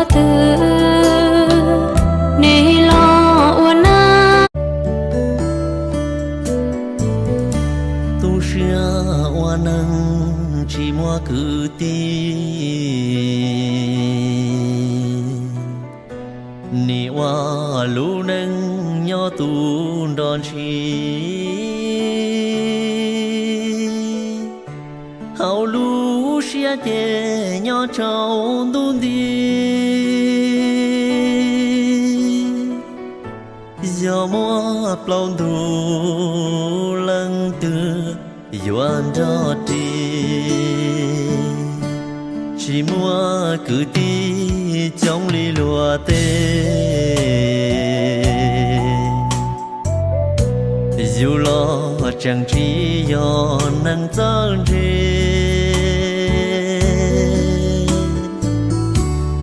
từ nề lo uốn na tu xưa oan nâng chỉ mua cứ ti ni oa lu nâng nhỏ tu đòn chi hậu lu xia chè nhỏ trâu đun đi gió mùa plong thu lăng từ yuan đó đi chỉ mua cứ đi trong ly lúa tê dù lo chẳng chỉ do nắng trăng trề